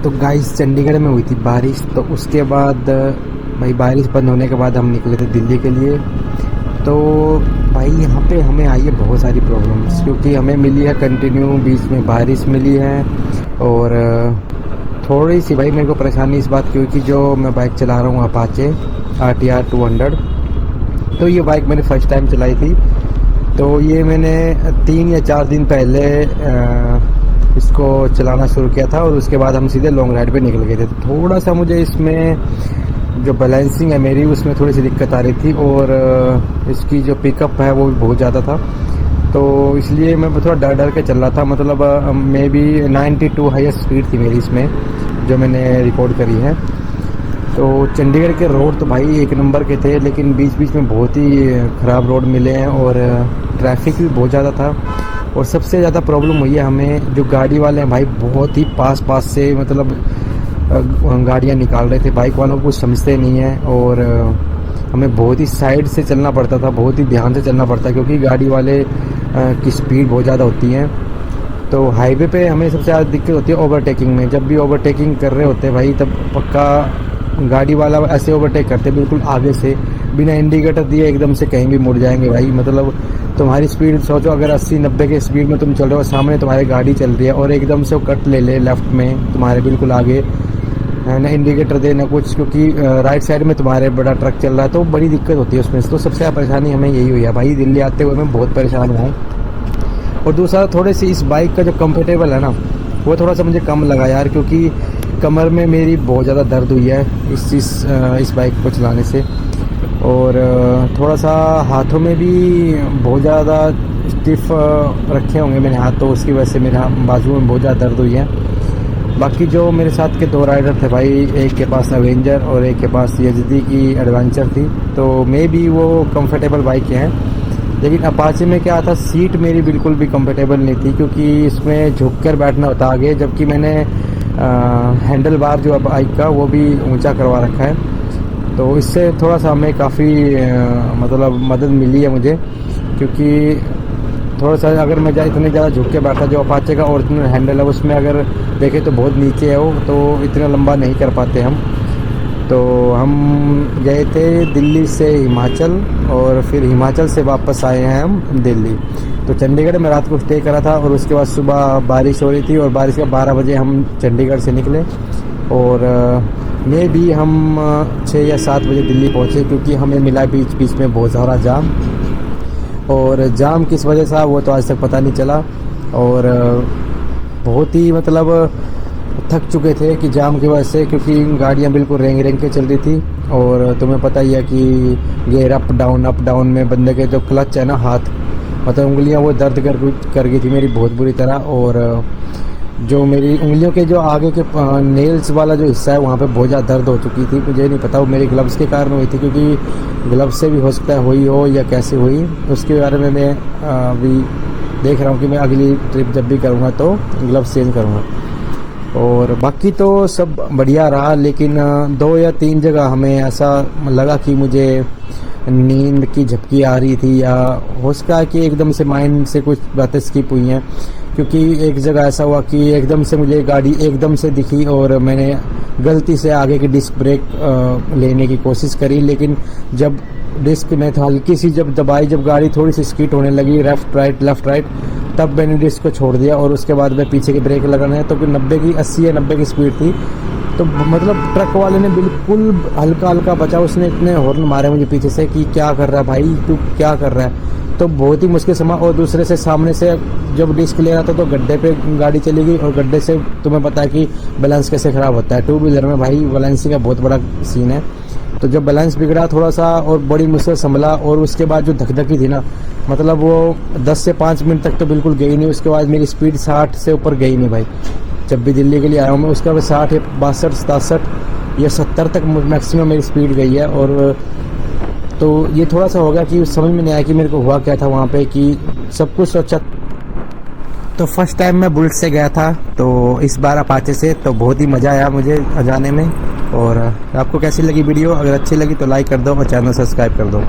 तो गाइस चंडीगढ़ में हुई थी बारिश, तो उसके बाद भाई बारिश बंद होने के बाद हम निकले थे दिल्ली के लिए। तो भाई यहाँ पे हमें आई है बहुत सारी प्रॉब्लम्स, क्योंकि हमें मिली है कंटिन्यू, बीच में बारिश मिली है। और थोड़ी सी भाई मेरे को परेशानी इस बात की हुई कि जो मैं बाइक चला रहा हूँ अपाचे RTR 200, तो ये बाइक मैंने फर्स्ट टाइम चलाई थी। तो ये मैंने 3 या 4 दिन पहले इसको चलाना शुरू किया था, और उसके बाद हम सीधे लॉन्ग राइड पे निकल गए थे। तो थोड़ा सा मुझे इसमें जो बैलेंसिंग है मेरी, उसमें थोड़ी सी दिक्कत आ रही थी, और इसकी जो पिकअप है वो भी बहुत ज़्यादा था। तो इसलिए मैं थोड़ा डर डर के चल रहा था। मतलब मे बी 92 हाईएस्ट स्पीड थी मेरी इसमें, जो मैंने रिकॉर्ड करी है। तो चंडीगढ़ के रोड तो भाई एक नंबर के थे, लेकिन बीच बीच में बहुत ही ख़राब रोड मिले हैं, और ट्रैफिक भी बहुत ज़्यादा था। और सबसे ज़्यादा प्रॉब्लम हुई है हमें, जो गाड़ी वाले हैं भाई बहुत ही पास पास से मतलब गाड़ियाँ निकाल रहे थे। बाइक वालों को कुछ समझते नहीं है, और हमें बहुत ही साइड से चलना पड़ता था, बहुत ही ध्यान से चलना पड़ता है, क्योंकि गाड़ी वाले की स्पीड बहुत ज़्यादा होती है। तो हाईवे पे हमें सबसे ज़्यादा दिक्कत होती है ओवरटेकिंग में। जब भी ओवरटेकिंग कर रहे होते हैं भाई, तब पक्का गाड़ी वाला ऐसे ओवरटेक करते बिल्कुल आगे से, बिना इंडिकेटर दिए एकदम से कहीं भी मुड़ जाएंगे भाई। मतलब तुम्हारी स्पीड सोचो, अगर 80-90 के स्पीड में तुम चल रहे हो, सामने तुम्हारी गाड़ी चल रही है, और एकदम से वो कट ले ले लेफ्ट में तुम्हारे बिल्कुल आगे, ना इंडिकेटर दे ना कुछ, क्योंकि राइट साइड में तुम्हारे बड़ा ट्रक चल रहा है, तो बड़ी दिक्कत होती है उसमें। तो सबसे ज़्यादा परेशानी हमें यही हुई है भाई, दिल्ली आते हुए मैं बहुत परेशान हुआ हूँ। और दूसरा थोड़े सी इस बाइक का जो कंफर्टेबल है ना, वो थोड़ा सा मुझे कम लगा यार, क्योंकि कमर में मेरी बहुत ज़्यादा दर्द हुई है इस बाइक को चलाने से। और थोड़ा सा हाथों में भी बहुत ज़्यादा स्टिफ रखे होंगे मैंने हाथ, तो उसकी वजह से मेरे बाजू में बहुत ज़्यादा दर्द हुई है। बाकी जो मेरे साथ के 2 राइडर थे भाई, एक के पास अवेंजर और एक के पास यजदी की एडवेंचर थी, तो मे भी वो कंफर्टेबल बाइक हैं। लेकिन अपाचे में क्या था, सीट मेरी बिल्कुल भी कंफर्टेबल नहीं थी, क्योंकि इसमें झुक कर बैठना होता आगे, जबकि मैंने हैंडल बार जो बाइक का वो भी ऊंचा करवा रखा है। तो इससे थोड़ा सा हमें काफ़ी मतलब मदद मिली है मुझे, क्योंकि थोड़ा सा अगर मैं इतने ज़्यादा झुक के बैठा, जो अपाचे का ओरिजिनल हैंडल है उसमें अगर देखें तो बहुत नीचे है वो, तो इतना लंबा नहीं कर पाते हम। तो हम गए थे दिल्ली से हिमाचल, और फिर हिमाचल से वापस आए हैं हम दिल्ली। तो चंडीगढ़ में रात को स्टे करा था, और उसके बाद सुबह बारिश हो रही थी, और बारिश के 12 बजे हम चंडीगढ़ से निकले, और मे भी हम 6 या 7 बजे दिल्ली पहुँचे, क्योंकि हमें मिला बीच बीच में बहुत सारा जाम। और जाम किस वजह से वो तो आज तक पता नहीं चला, और बहुत ही मतलब थक चुके थे कि जाम की वजह से, क्योंकि गाड़ियाँ बिल्कुल रेंग रेंग के चल रही थी। और तुम्हें पता ही है कि गियर अप डाउन में बंदे के जो क्लच है ना, हाथ मतलब उंगलियाँ वो दर्द कर गई थी मेरी बहुत बुरी तरह। और जो मेरी उंगलियों के जो आगे के नेल्स वाला जो हिस्सा है, वहाँ पे बहुत ज़्यादा दर्द हो चुकी थी। मुझे नहीं पता वो मेरे ग्लव्स के कारण हुई थी, क्योंकि ग्लव्स से भी हो सकता है हुई हो या कैसे हुई, उसके बारे में मैं अभी देख रहा हूँ कि मैं अगली ट्रिप जब भी करूँगा तो ग्लव्स चेंज करूँगा। और बाकी तो सब बढ़िया रहा, लेकिन 2 या 3 जगह हमें ऐसा लगा कि मुझे नींद की झपकी आ रही थी, या हो सकता है कि एकदम से माइंड से कुछ बातें स्किप हुई हैं। क्योंकि एक जगह ऐसा हुआ कि एकदम से मुझे गाड़ी एकदम से दिखी, और मैंने गलती से आगे की डिस्क ब्रेक लेने की कोशिश करी, लेकिन जब डिस्क में हल्की सी जब दबाई, जब गाड़ी थोड़ी सी स्किड होने लगी लेफ्ट राइट, तब मैंने डिस्क को छोड़ दिया। और उसके बाद मैं पीछे की ब्रेक लगाना है, तो 80 या 90 की स्पीड थी। तो मतलब ट्रक वाले ने बिल्कुल हल्का बचा, उसने इतने हॉर्न मारे मुझे पीछे से कि क्या कर रहा है भाई, तू क्या कर रहा है। तो बहुत ही मुश्किल समा। और दूसरे से सामने से जब डिस्क ले रहा था, तो गड्ढे पे गाड़ी चली गई, और गड्ढे से तुम्हें पता है कि बैलेंस कैसे ख़राब होता है। 2 व्हीलर में भाई बैलेंसिंग का बहुत बड़ा सीन है। तो जब बैलेंस बिगड़ा थोड़ा सा, और बड़ी मुश्किल संभला, और उसके बाद जो धकधकी थी ना, मतलब वो 10 से 5 मिनट तक तो बिल्कुल गई नहीं। उसके बाद मेरी स्पीड 60 से ऊपर गई नहीं भाई, जब भी दिल्ली के लिए आया हूँ मैं। उसके बाद 60 या 62, 67 या 70 तक मैक्सिमम मेरी स्पीड गई है। और तो ये थोड़ा सा हो गया कि समझ में नहीं आया कि मेरे को हुआ क्या था वहाँ पे, कि सब कुछ सोचा। तो फर्स्ट टाइम मैं बुलेट से गया था, तो इस बार अपाचे से, तो बहुत ही मज़ा आया मुझे जाने में। और आपको कैसी लगी वीडियो? अगर अच्छी लगी तो लाइक कर दो, और चैनल सब्सक्राइब कर दो।